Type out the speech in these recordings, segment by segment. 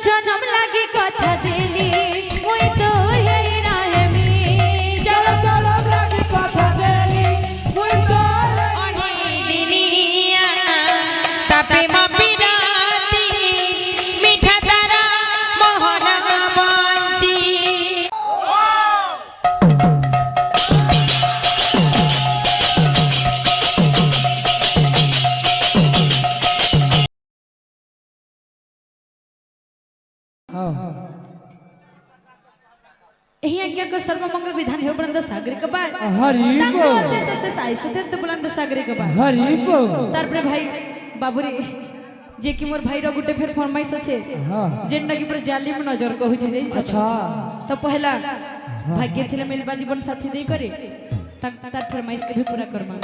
जन्म लागी कथा देली मुई तो हेई रहमी जन्म लागी कथा देली मुई तो ओनी दिनिया तापे मपिराती मीठा तारा मोहना बंसी यही को सर्वमंगल विधान हो बुलंद सागरी के बाद हरि को से साई से तो बुलंद सागरी के बाद हरि को तारपरे भाई बाबूरे जे कि मोर भाई रो गुटे फेर फरमाइश আছে जेंडा की पर जाली में नजर कहू छै जाई अच्छा तो पहला भाग्य थिले मिलबा जीवन साथी दे करे तार फरमाइश के भी पूरा करमा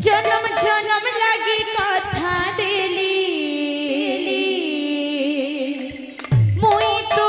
जन्म जन्म लागी कथा देली मुई तो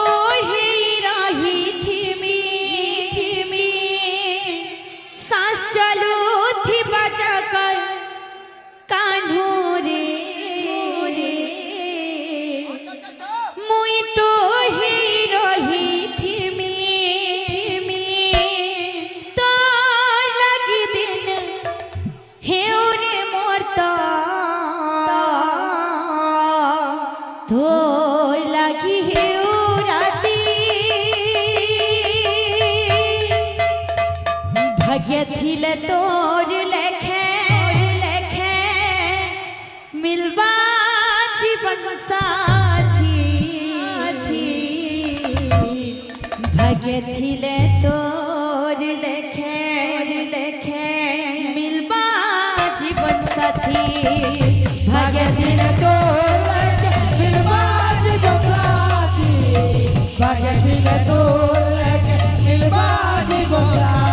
थिले तोर लेखे मिलवा जीवन साथी भाग्य थिले तोर लेखे मिलवा जीवन साथी भाग्य थिले तोर मिलवा जीवन साथी भाग्य थिले तोर मिलवा जीवन साथी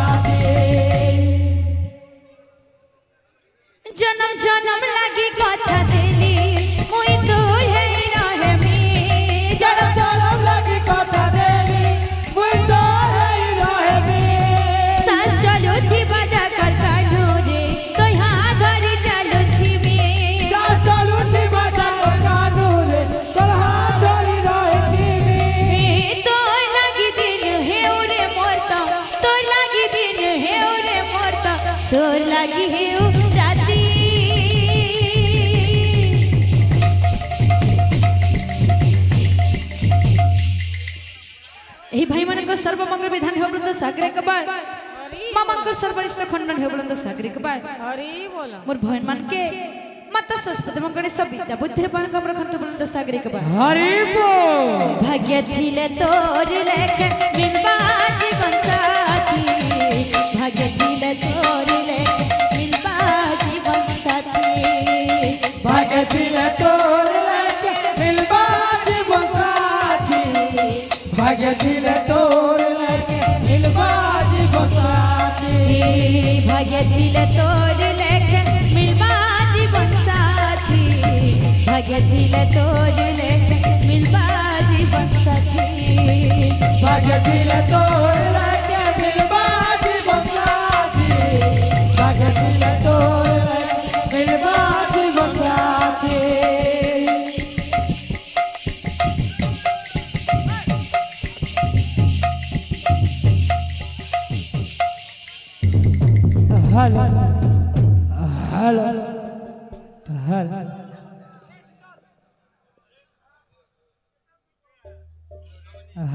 जन्म जन्म लागी कथा देली मुई तो हेई रहमी जन्म जन्म लागी कथा देली मुई तो हेई रहमी सास चलो थी बाजा कर काढो रे तो हां धरी चलो थी में सास चलो थी बाजा कर काढो रे तो हां धरी रहती में तो लागी दिन हे ओरे मरता तो लागी दिन हे ओरे मरता तो लागी हे भाई मन को सर्वमंगल विधान हो बुलंद सागरे के बाद मामा को सर्वरिष्ठ खंडन हो बुलंद सागरे के बाद हरि बोला मोर भवन मन के माता सरस्वती मंगणे सब विद्या बुद्धि पान कम रखन तो बुलंद सागरे के बाद हरि बोल भाग्य थिले तोर लेके मिलवा जीवन साथी भाग्य थिले तोर लेके मिलवा जीवन साथी भाग्य थिले तोर लेके मिलवा जीवन साथी भाग्य थिले तोर लेके मिलवा जीवन साथी भाग्य थिले तोर लेके मिलवा जीवन साथी भाग्य थिले तोर लेके मिलवा जीवन साथी भाग्य थिले तोर लेके मिलवा जीवन साथी भाग्य थिले तोर लेके मिलवा जीवन साथी hello hello hello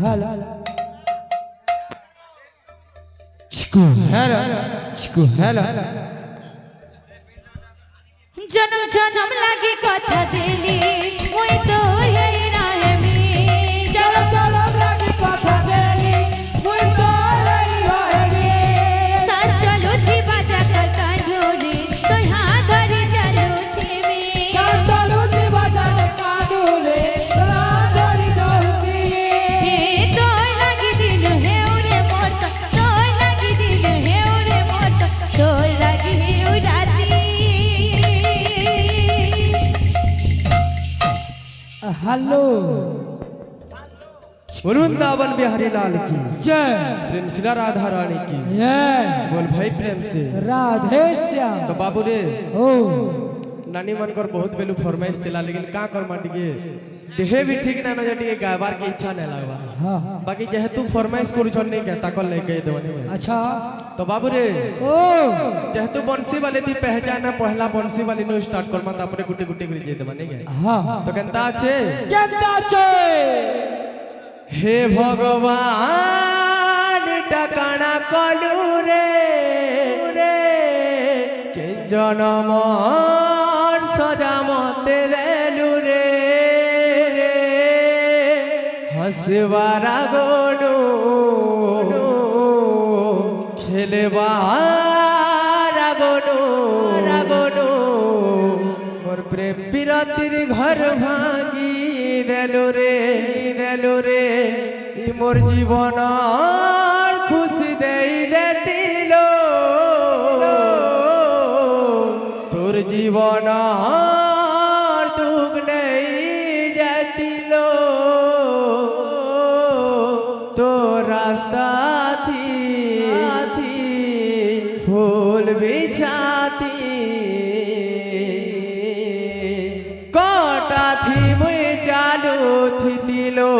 hello Chiku hello Chiku hello जन्म जन्म लागी कथा देली मुई तो हेई रहमी जन्म जन्म लागी कथा देली मुई तो हेई रहमी सास चलो थी बाजा कर काढो रे तो हां धरी चलो थी में सास चलो थी बाजा कर काढो रे तो हां धरी चलो थी में तो लागी दिन हे ओरे मोरता तो लागी दिन हे ओरे मोरता तो लागी हे राती हेलो वृंदावन बिहारी लाल की जय प्रेम से राधा रानी की जय बोल भाई प्रेम से राधे श्याम तो बाबू रे ओ नानी मन कर बहुत बेलू फरमाइश दिला लेकिन का कर माटी के देहे भी ठीक ना न जटी गायबार की इच्छा नहीं लगवा हाँ बाकी जेहेतु फरमाइश करूछन नहीं के ताकल लेके देवनी अच्छा तो बाबू रे ओ जेहेतु बंसी वाले थी पहचान है पहला बंसी वाली नो स्टार्ट कर मत अपने गुटी गुटी कर जे देवनी के हाँ तो केनता छे केता छे हे भगवान टकाना कलू रे रे के जनम सजा मते देलू रे हसवारा गोनू खेलवारा गोनू रागोनू मोर प्रेम पिरतिर घर भांगी देलू रे इ मोर जीवन खुशी देई देतिलो তোর জীবন তুক নেই যেতিলো তোর রাস্তা থি ফুল বিছাতি কটা থি মুই চালু থিতিলো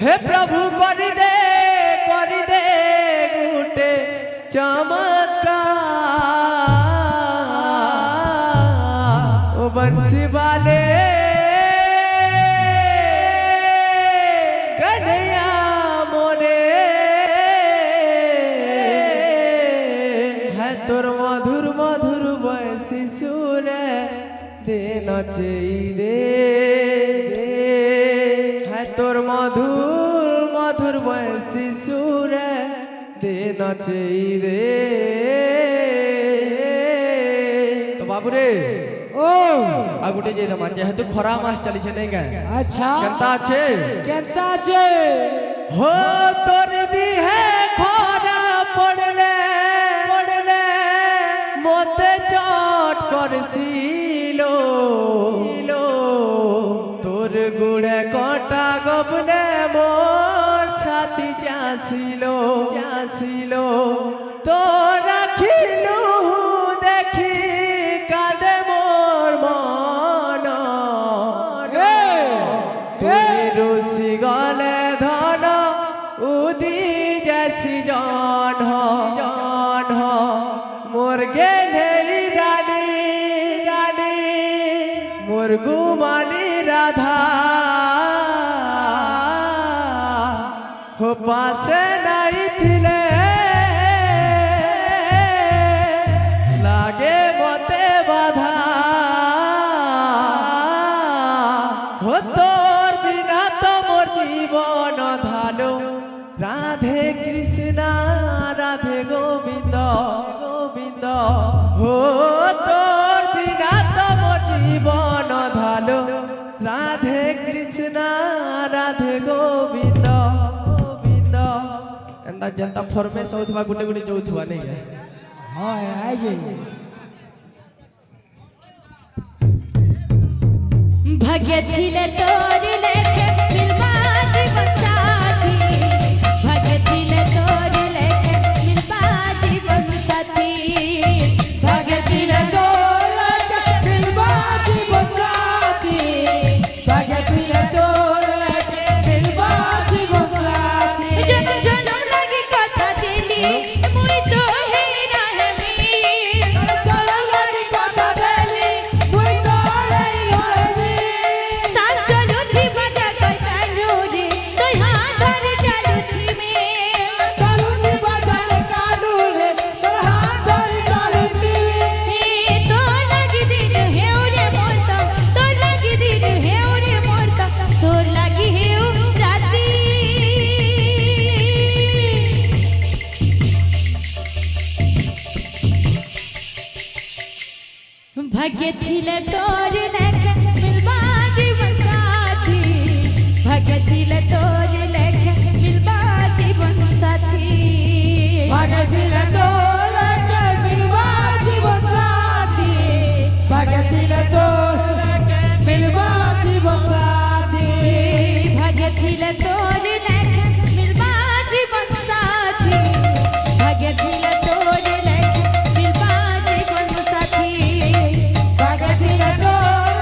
হে প্রভু করি দে গুটে चमत्कार ओ बंसी वाले कन्हैया मोरे है तोर मधुर मधुर बंसी सुरे दे नचई दे है तोर मधुर मधुर बंसी सुरे दे नचई रे तो बाबू रे ओ आगुटे जे नमा जेहेतु खरा मास चली छे नहीं गए अच्छा केनता छे केता छे हो तोर दी है खरा पड़ले मोते चोट करसिलो তোর গুড়ে কটা গবনে মোর ছাতি চাসিলো তো রাখিলু দেখি কাঁদে মোর মন তুই রুসি গলে ধন উদি যাসি জন মোর গেধেরি রানী মোর গুমানি রাধা हो पासे नहीं थिले लागे मते बाधा हो तोर बिना तो मोर जीवन धालो राधे कृष्णा राधे गोविंद हो तोर बिना तो मोर जीवन धालो राधे कृष्णा राधे गोविंद एंदा जनता फॉर्मेस होथवा गुटे गुटे जोथवा नहीं है हां आइ जे भाग्य थिले तोर लेके मिलवा जीवन साथी भाग्य थिले तोर लेके मिलवा जीवन साथी भाग्य थिले तोर लेके मिलवा जीवन साथी भाग्य थिले तोर लेके मिलवा जीवन साथी जन्म जन्म लगी कथा दिली मुई तो है रहमी चलो लगी कथा देली मुई तो रहमी सास चलो थी बजा कथा रे तो हाथ धर चलो थी में चलो थी बजा काडू रे तो हाथ धर चलो थी तो लगी दिन है रे मोरता तो लगी दिन है रे मोरता तो लगी है राती भाग्य थिले तोर लेके मिलवा जीवन साथी भाग्य थिले तोर लेके मिलवा जीवन साथी भाग्य थिले तोर लेके मिलवा जीवन साथी भाग्य थिले तोर लेके मिलवा जीवन साथी भाग्य थिले तोर लेके मिलवा जीवन साथी भाग्य थिले तोर लेके मिलवा जीवन साथी भाग्य थिले तोर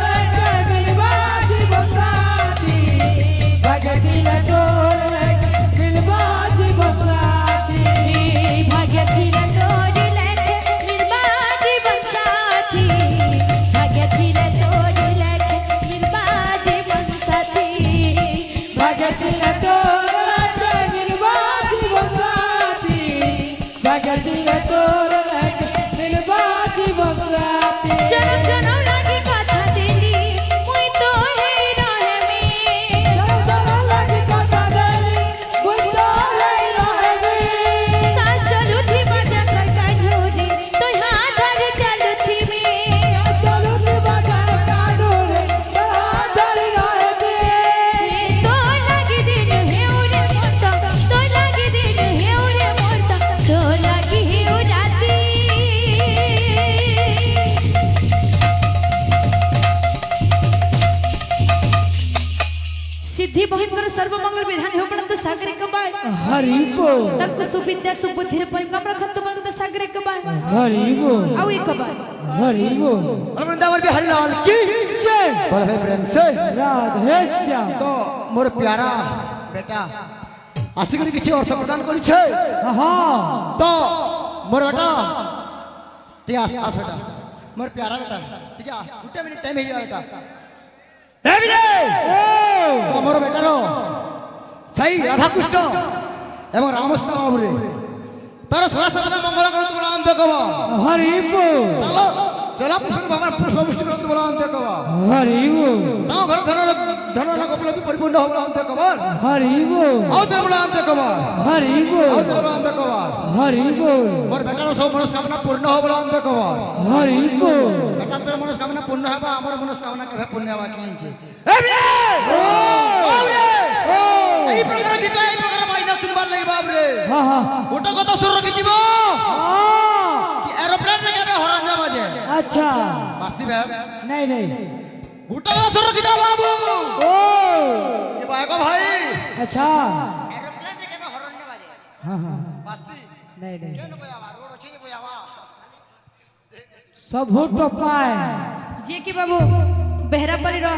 सिद्धि भयंकर सर्वमंगल विधान हो बनंत सागरे कबाय हरि बोल तक सुविद्या सुबुद्धि परिकम रखत बनंत सागरे कबाय हरि बोल आउ एक कबाय हरि बोल वृंदावन बिहारी लाल की जय बोल भाई प्रेम से राधे श्याम तो मोर प्यारा बेटा आसिक किसी अर्थ प्रदान करिछे हाँ तो मोर बेटा ठीक आस आस बेटा मोर प्यारा बेटा ठीक है गुटे मिनिट टाइम हे बेटा ए विजय तो मोर बेटा रो सही राधा कृष्ण एवं रामकृष्ण बाबू रे तार सदा सर्वदा मंगल करत बोला अंत कबा हरि बोल चलो चला पुष्प भगवान पुष्प पुष्टि करत बोला अंत कबा हरि बोल ताओ घर धन न कपल भी परिपूर्ण हो बोला अंत कबा हरि बोल आओ ते बोला अंत कबा हरि आओ बोल ते बोला अंत कबा हरि बोल मोर बेटा सब मनोकामना पूर्ण हो बोला अंत कबा हरि बोल बेटा तोर मनोकामना पूर्ण हेबा हमर मनोकामना केबे पूर्ण हेबा कि छै ए बे ओ रे এই প্রকার গীত এই প্রকার বাইনা শুনবার লাগি বাপ রে हाँ हाँ ওটা কত সুর রাখি দিব কি এরোপ্লেন রে কেবে হরন না বাজে अच्छा বাসি ভাই नहीं नहीं গোটা কত সুর রাখি দাও বাবু ओ কি ভাই গো ভাই अच्छा এরোপ্লেন রে কেবে হরন না বাজে हाँ हाँ বাসি नहीं नहीं কেন বয়াবা রোড আছে যে বয়াবা सब भूत पाए जे कि बाबू बेहरापल्ली रो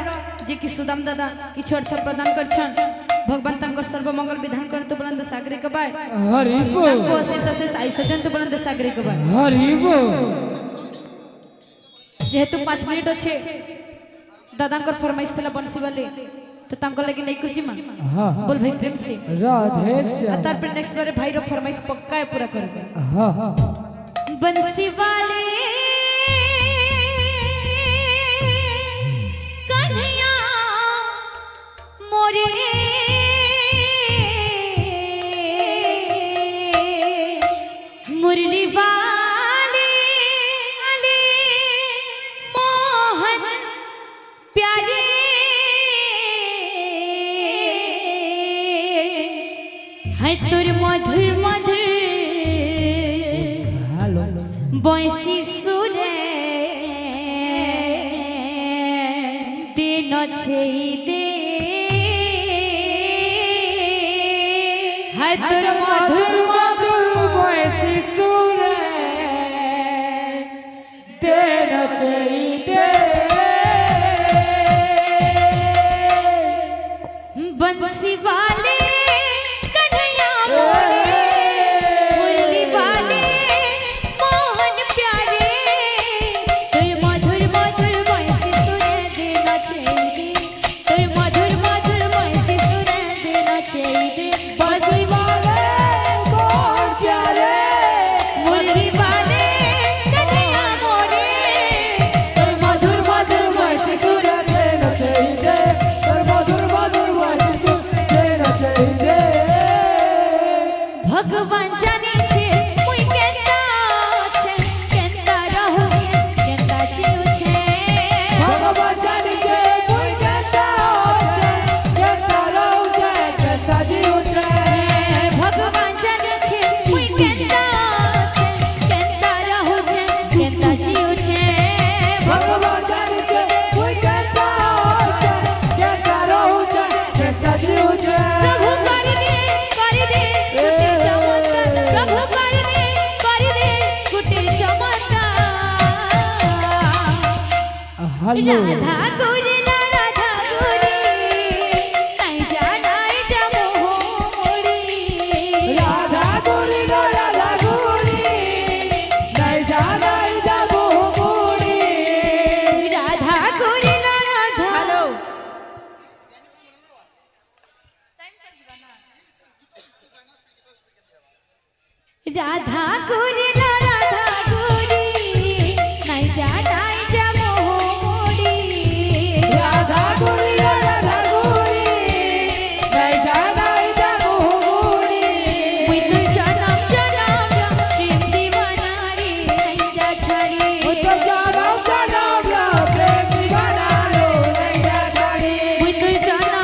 जे कि सुदाम दादा किछु अर्थ प्रदान करछन भगवान तांकर सर्वमंगल विधान करत बुलंद सागरे कबाय हरि बोल तांको अशेष अशेष आयुष्यदंत बुलंद सागरे कबाय हरि बोल जेहेतु 5 मिनिट अच्छे दादांकर फरमाइश थला बंसी वाले तो तांको लगे नहीं कुछ मा हाँ बोल भाई प्रेम से राधे श्याम तार पर नेक्स्ट बारे भाई रो फरमाइश पक्का है पूरा करेंगे हाँ हाँ बंसी वाले कन्हैया मोरे मुरली वाले अले मोहन प्यारे है तुर मधुर मधुर हेलो बंसी सुरे दिन दे है तोर मधुर मधुर वैसी सुर तेरा चाहिए बंसी वाले कन्हैया मोरे मुरली वाले मोहन प्यारे तोर मधुर मधुर बंसी सुरे देना चाहिए तोर मधुर मधुर बंसी सुरे देना चाहिए बंसी वाले कौन प्यारे मुरली वाले कन्हैया मोरे तर मधुर मधुर वैसी सुर तेरा चाहिए तर मधुर मधुर वैसी सुर तेरा चाहिए भगवान जाने छे मुई केंता रहू छे केंता जीव छे भगवान जानी छे कोई कहता छे कहता रहू छे कहता जीव छे भगवान जाने छे मुई केंता रहू छे केंता जीव छे भगवान जानी छे कोई कहता छे कहता रहू छे कहता जीव छे प्रभु कर दे कुटीर चमत्कार प्रभु कर दे कुटीर चमत्कार हेलो राधा गोरी राधा गोरी नहीं जा मोहरी राधा गोरी नहीं जाना जाबो गोरी राधा गोरी राधा हेलो राधा गोरी राधा गोरी नहीं जा मोहरी राधा गोरी नहीं जाना जाबो गोरी मुई तो जनम प्रेम दीवाना रे नहीं जा छड़ी वो तो जाना प्रेम दीवाना लो नहीं जा छाड़ी मुई तो जनम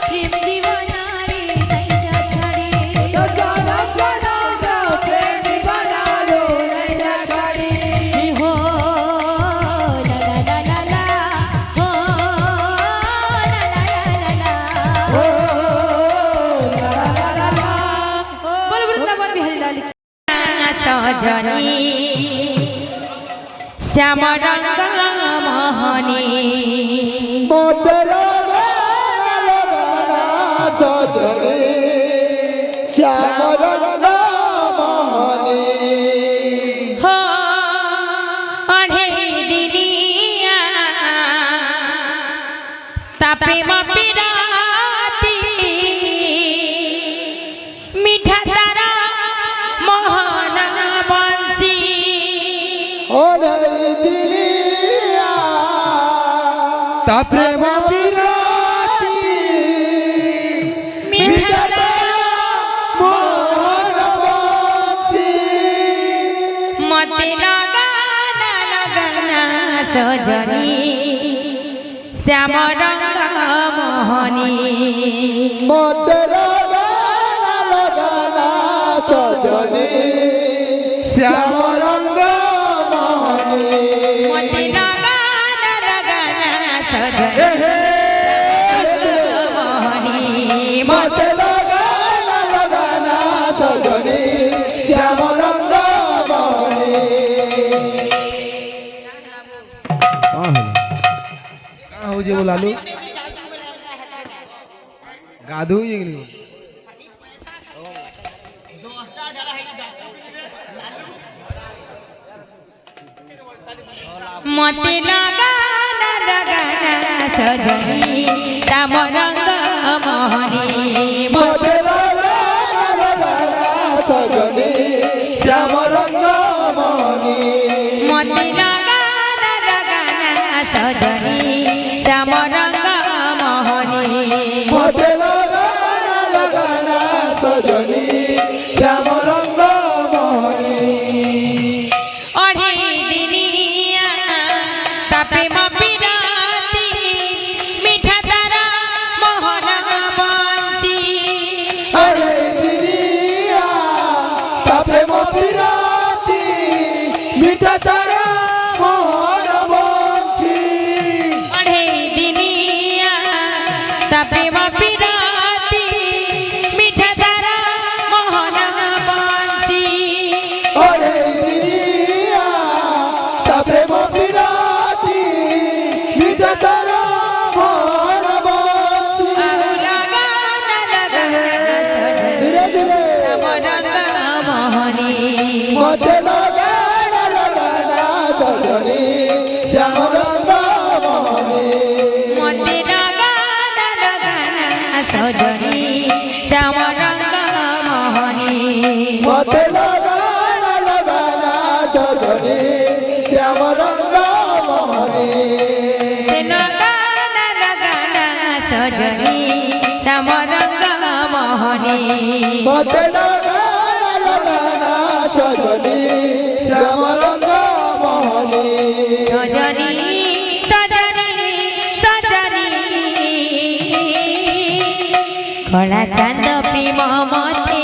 प्रेम दीवाना रे नहीं जा छड़ी तो जाना प्रेम दीवाना শ্যাম রঙ্গ মোহনী মতে লগানা লগানা সজনী শ্যাম রঙ্গ মোহনী हो अढ़े दिनिया ता प्रेम पिराती मीठा तारा मोहन बंसी ওরে দিলিয়া তা প্রেম বিরাটি मीठा तारा বংশী मते लगाना लगाना सजनी श्याम रंग मोहनी মতে লগানা লগানা সজনী শ্যাম রঙ্গ মোহনী मते लगाना लगाना सजनी मोहनी মতে লগানা লগানা সজনী শ্যাম রঙ্গ মোহনী का हो जे बोलालू गाधू ये नहीं मते लगाना लगाना सजनी श्याम रंग मोहनी মতে লগানা লগানা সজনী শ্যাম রঙ্গ মোহনী मते लगाना लगाना सजनी श्याम रंग मोहनी মতে লগানা লগানা সজনী শ্যাম রঙ্গ মোহনী अढ़े दिनिया ता प्रेम पिराती मीठा तारा मोहन बंसी আরে দিনিয়া তাপে মফিরাতি মিঠা তারা মোহন বংশী अढ़े दिनिया ता प्रेम पिराती मीठा तारा मोहन बंसी আরে দিনিয়া তাপে মফিরাতি মিঠা তারা মোহন বংশী लगाना लगाना सजनी ধীরে ধীরে श्याम रंग मोहनी মতে লগানা লগানা সজনী শ্যাম রঙ্গ মোহনী मते लगाना लगाना सजनी श्याम रंग मोहनी মতে লগানা লগানা সজনী শ্যাম রঙ্গ মোহনী लगाना लगाना सजनी श्याम रंग मोहनी মতে লগানা লগানা সজনী শ্যাম রঙ্গ মোহনী सजनी सजनी सजनी कला चांद प्रेम मते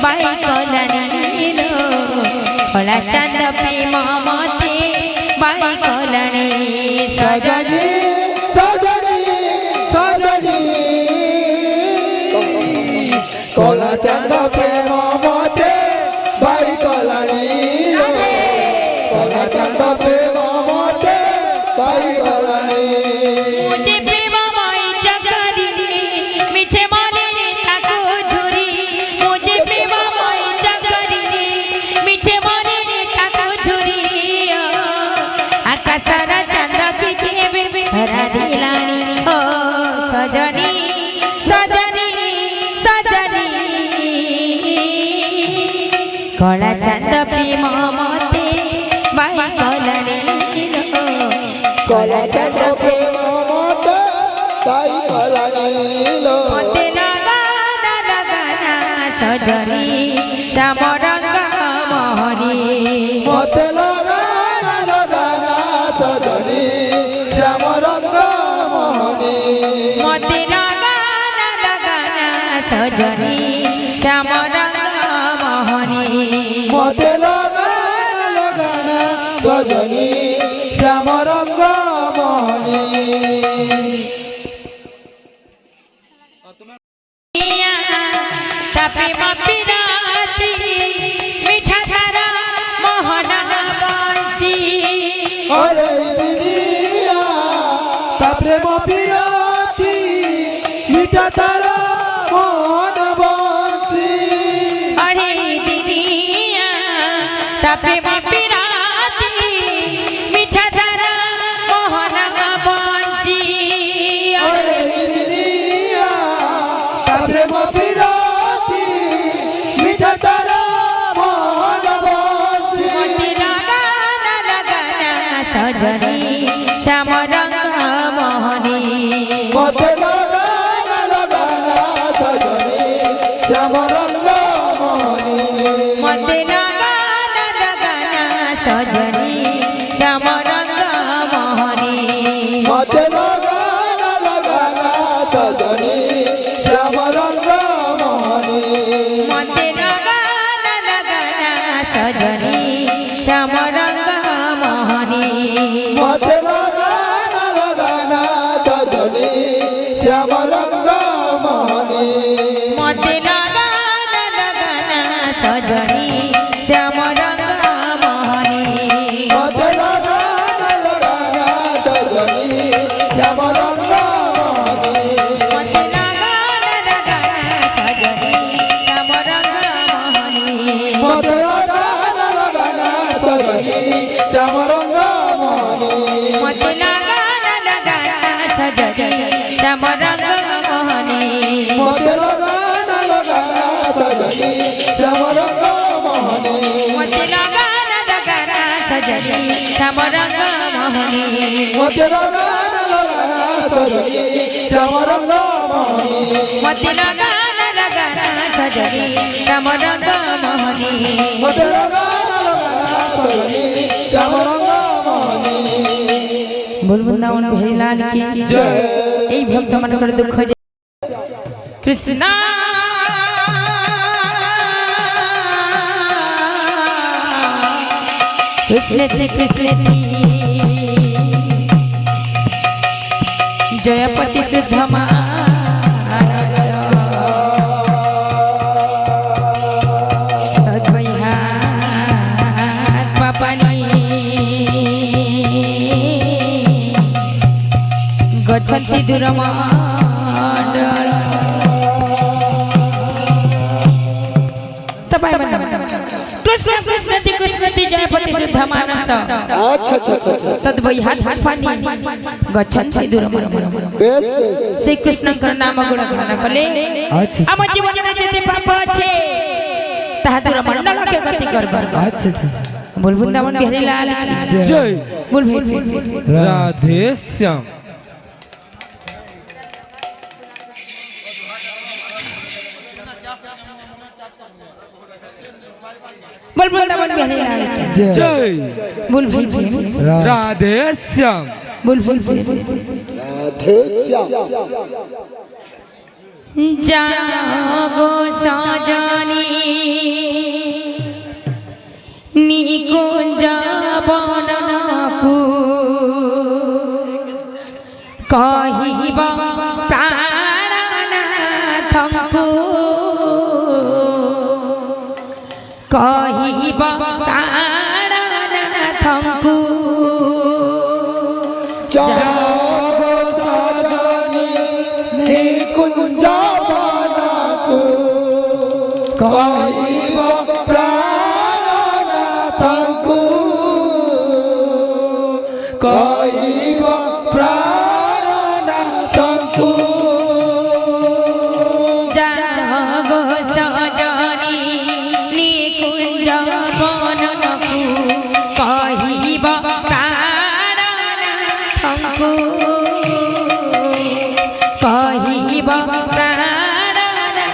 बाई कलानी लो कला चांद प्रेम मते बाई कलानी সজনী সজনী সজনী কলা চাঁদ প্রেম মতে বাই কলানি কলা চাঁদ প্রেম মতে বাই কলানি मुझे प्रेममय चकरी मिछे मने ताको झुरी मुझे प्रेममय चकरी मिछे मने ताको झुरी आकाशर चंद की केबे धरा दिलानी ओ सजनी सजनी सजनी कला चंद प्रेम मते बाई कलानी কলা চাঁদ প্রেম মতে বাই কলানি मते लगाना लगाना सजनी श्याम रंग मोहनी মতে লগানা লগানা সজনী শ্যাম রঙ্গ মোহনী मते लगाना लगाना सजनी श्याम रंग मोहनी মতে লগানা লগানা সজনী শ্যাম রঙ্গ মোহনী प्रेम पिराती मीठा तारा मोहन बंसी প্রেম বিরতি মিঠা তারা মন বংশী अरे दीदिया तपे पिराती मीठा तारा मोहन बंसी अरे दिनिया प्रेम बिरति मिठा तारा मन बंशী लगाना लगाना सजनी श्याम रंग मोहनी मते लगाना लगाना सजनी श्याम रंग मोहनी मते लगाना लगाना सजनी श्याम रंग मोहनी मते लगाना लगाना सजनी श्याम रंग मोहनी मते लगाना लगाना सजनी श्याम रंग मोहनी मते लगाना लगाना सजनी श्याम रंग मोहनी मते लगाना लगाना सजनी श्याम रंग मोहनी मते लगाना लगाना सजनी श्याम रंग मोहनी मते लगाना लगाना सजनी श्याम रंग मोहनी मते लगाना लगाना सजनी श्याम रंग मोहनी मते लगाना लगाना सजनी श्याम रंग मोहनी मते लगाना लगाना सजनी श्याम रंग मोहनी मते लगाना लगाना सजनी श्याम रंग मोहनी मते लगाना लगाना सजनी श्याम रंग मोहनी मते लगाना लगाना सजनी श्याम रंग मोहनी मते लगाना लगाना सजनी श्याम रंग मोहनी बोल वृंदावन बिहारी लाल की जय। এই ভক্ত মানकर দুঃখ যে কৃষ্ণ কৃষ্ণেতি কৃষ্ণেতি জয়পতি শুদ্ধ মানস তদ্বৈহাত পাপানি गच्छन्ति दूरमण्डल तपाई बन्द कृष्ण कृष्णति कृष्णति जयपति शुद्ध मानस अच्छा अच्छा अच्छा तद्वैहात पानी गच्छन्ति दूरमण्डल बेस बेस श्री कृष्णଙ୍କର नाम गुण गान कले अच्छा ଆମ ଜୀବନରେ ଯେତେ ପାପ ଅଛି ତାହା दूरमण्डलকে ଗତି करब अच्छा अच्छा बोल वृंदावन बिहारी लाल की जय बोल भाई राधे श्याम बोल वृंदावन बिहारी लाल की जय बोल भाई प्रेम राधे श्याम बोल बोल प्रेम राधे श्याम जागो सजनी निकुंज बननकु कहिब प्राणनाथंकु कहिब प्राणनाथंकु जागो सजनी निकुंज बननकु कहिब प्राणनाथंकु कहिब प्राणनाथंकु जागो सजनी निकुंज बननकु कहिब प्राणनाथंकु कहिब प्राणनाथंकु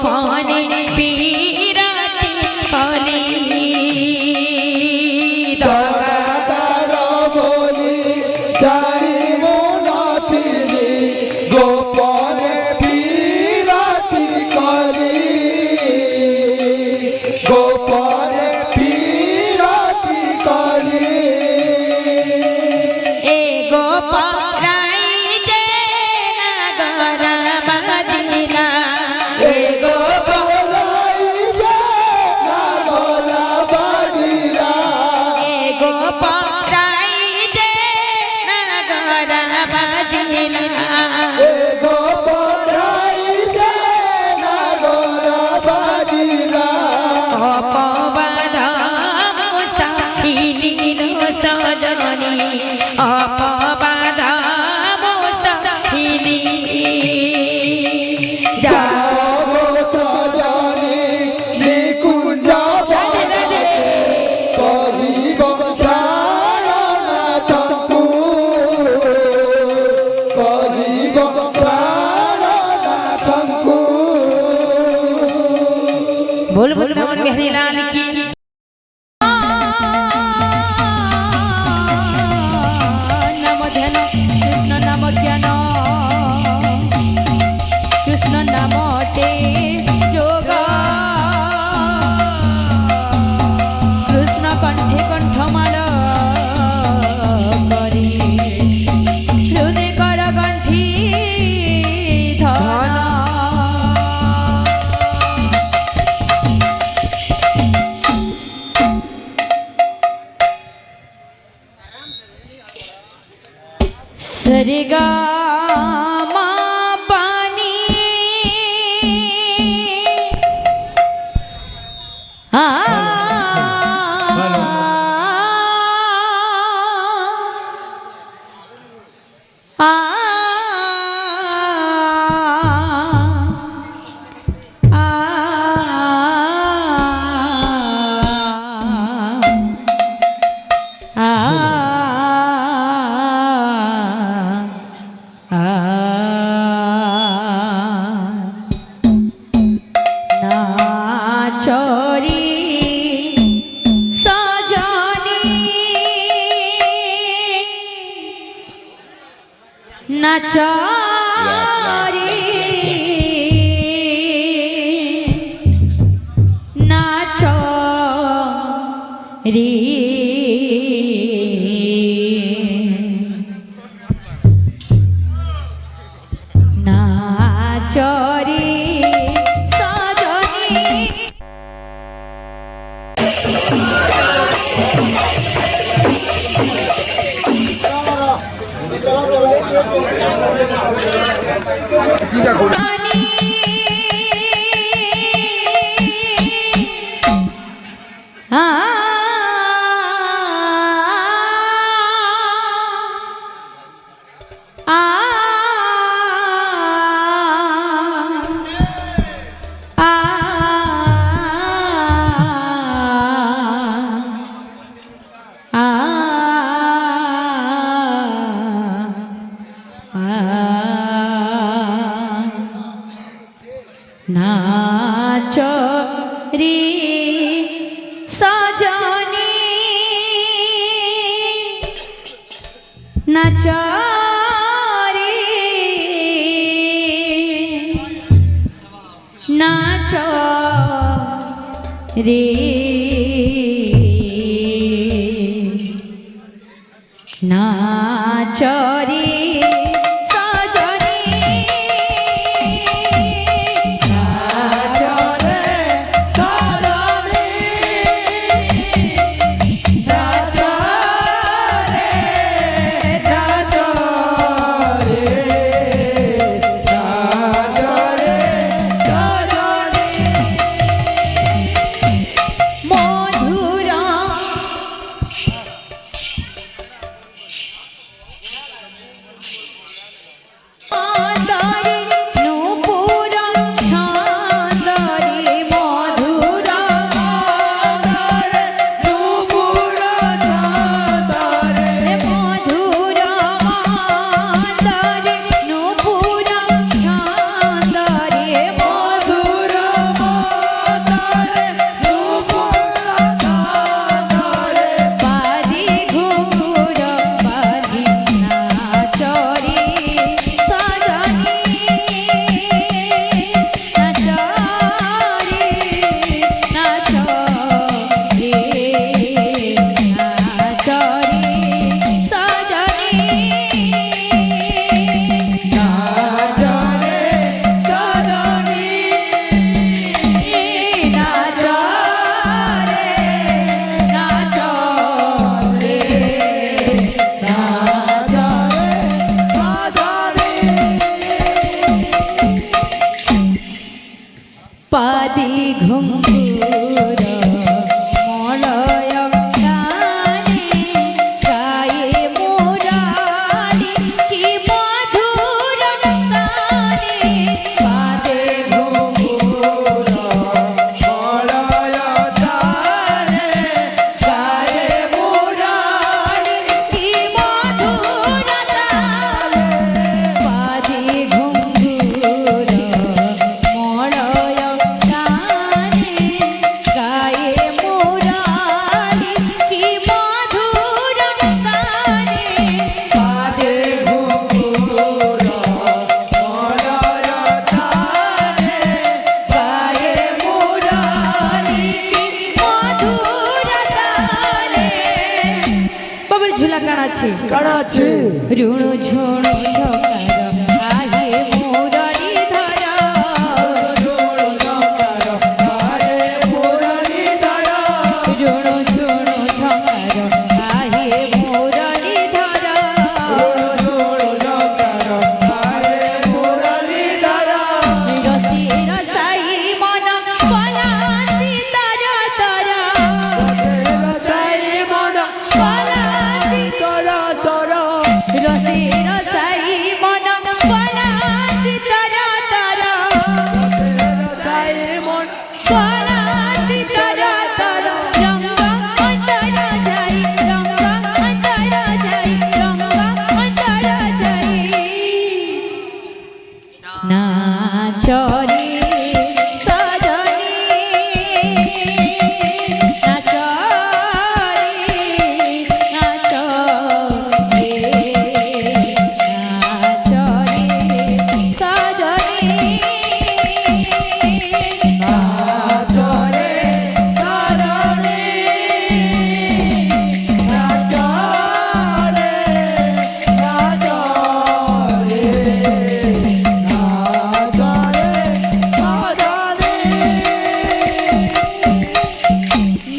গোপনে বিরাটি কলি তারা বলি জানিব না তিনি গোপনে বিরাটি করি গোপনে বিরাটি করি এ গোপাই যে নাগরা বাজিলা এ গোপালাই যে নাগরা বাজিলা এ গোপাই যে নাগরা বাজিলা এ গোপালাই যে নাগরা বাজিলা অপবাদ মুস্তাহিল সজনী অপবাদ মুস্তাহিল যাব সজনী নিকুঞ্জ বনে কহিব প্রাণনা শঙ্কু কহিব প্রাণনা শঙ্কু बोल वृंदावन बिहारी लाल की नाम ध्यान कृष्ण नाम ज्ञान कृष्ण नाम टे जोग कृष्ण कंठे कंठमाल करी हृदय कर कंठी धन सरेगा मा पानी आ आ नाचरी सजनी नाचरी नाचरी सजनी नाचरी सजनी नाचरी नाचरी नाचरी পাদি ঘুঙ্গুর মলয় গানে গায়ে মোরারি কি মধুর গানে পাদে ঘুঙ্গুর মলয় গানে গায়ে মোরারি কি মধুর গানে পাদি ঘুঙ্গুর মলয় গানে গায়ে মোরারি কি মধুর গানে পাদে ঘুঙ্গুর মলয় গানে গায়ে মোরারি মধুর গানে বাবার ঝুলা কানাচ্ছে কাড়াচ্ছে রুণু ঝুণু ঝকার আহে মুরারি ধরা রুণু ঝুণু ঝকার আহে মুরারি ধরা রসি রসাই মন পলাতি তারা তারা পলাতি রসি রসাই মন পলাতি তারা তারা পলাতি তারা তারা রঙ্গ অন্তরা যাই রঙ্গ অন্তরা যাই রঙ্গ অন্তরা যাই না চলে সজনী না চলে না চলে না চলে সজনী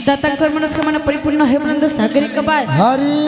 दाता कर्मणस्कमन परिपूर्ण हे बुलंद सागरिक बाळ हरी